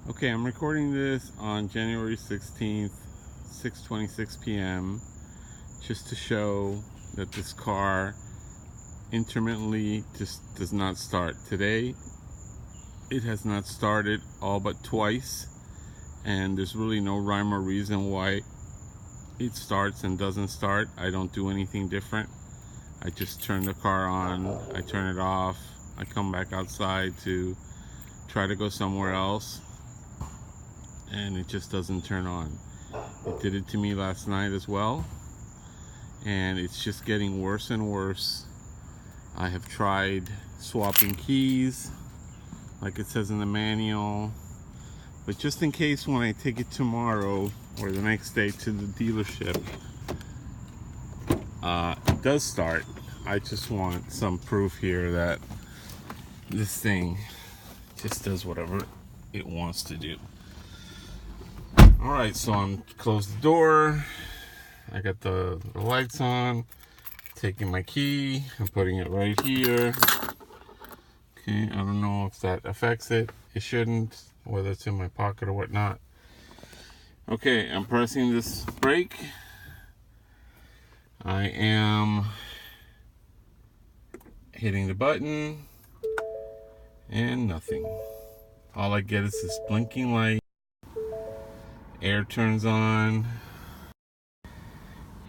Okay, I'm recording this on January 16th, 6:26 p.m. just to show that this car intermittently just does not start. Today, it has not started all but twice, and there's really no rhyme or reason why it starts and doesn't start. I don't do anything different. I just turn the car on, I turn it off, I come back outside to try to go somewhere else, and it just doesn't turn on. It did it to me last night as well, and it's just getting worse and worse. I have tried swapping keys like it says in the manual, but just in case when I take it tomorrow or the next day to the dealership, it does start. I just want some proof here that this thing just does whatever it wants to do. Alright, so I'm closed the door. I got the lights on. Taking my key and putting it right here. Okay, I don't know if that affects it. It shouldn't, whether it's in my pocket or whatnot. Okay, I'm pressing this brake. I am hitting the button and nothing. All I get is this blinking light. Air turns on.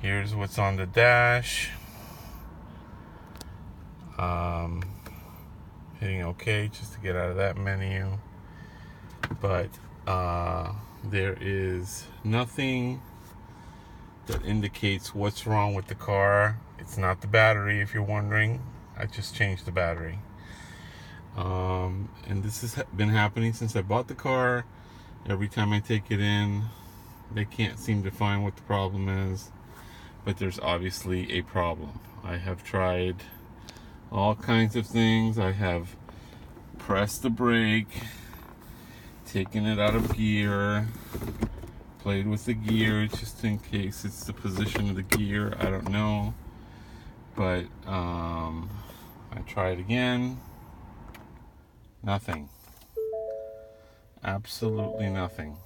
Here's what's on the dash. Hitting OK just to get out of that menu. But there is nothing that indicates what's wrong with the car. It's not the battery, if you're wondering. I just changed the battery. And this has been happening since I bought the car. Every time I take it in, they can't seem to find what the problem is. But there's obviously a problem. I have tried all kinds of things. I have pressed the brake, taken it out of gear, played with the gear just in case it's the position of the gear. I don't know. But I tried again. Nothing. Absolutely nothing.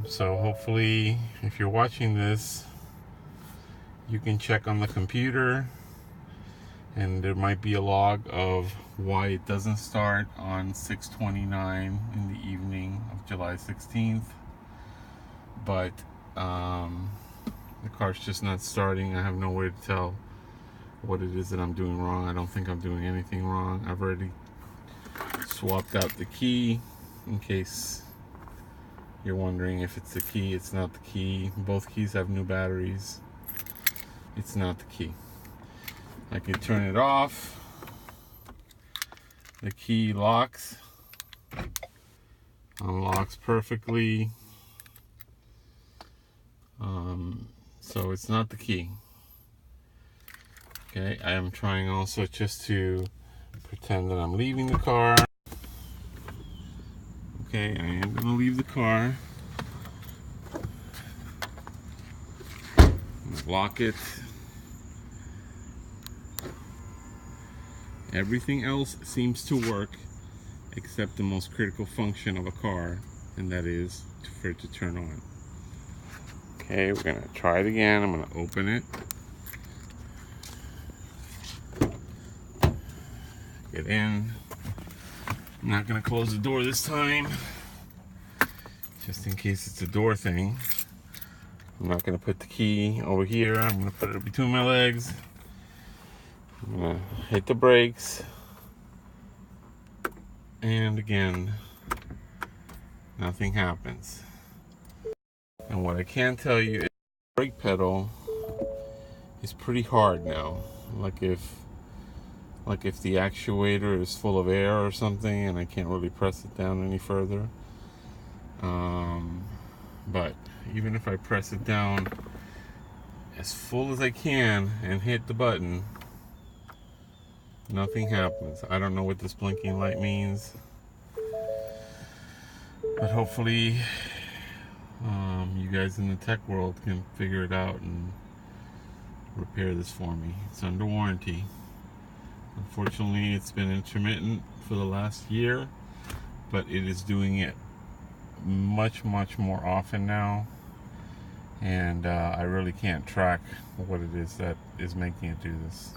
So hopefully, if you're watching this, you can check on the computer, and there might be a log of why it doesn't start on 6:29 in the evening of July 16th. But the car's just not starting. I have no way to tell what it is that I'm doing wrong. I don't think I'm doing anything wrong. I've already swapped out the key, in case you're wondering if it's the key. It's not the key. Both keys have new batteries. It's not the key. I can turn it off. The key locks, unlocks perfectly. So it's not the key. Okay, I am trying also just to pretend that I'm leaving the car. Okay, I am going to leave the car. Lock it. Everything else seems to work except the most critical function of a car, and that is for it to turn on. Okay, we're going to try it again. I'm going to open it. Get in. I'm not going to close the door this time, just in case it's a door thing. I'm not going to put the key over here. I'm going to put it between my legs. I'm going to hit the brakes. And again, nothing happens. And what I can tell you is the brake pedal is pretty hard now. Like if the actuator is full of air or something and I can't really press it down any further. But even if I press it down as full as I can and hit the button, nothing happens. I don't know what this blinking light means, but hopefully you guys in the tech world can figure it out and repair this for me. It's under warranty. Unfortunately, it's been intermittent for the last year, but it is doing it much more often now, and I really can't track what it is that is making it do this.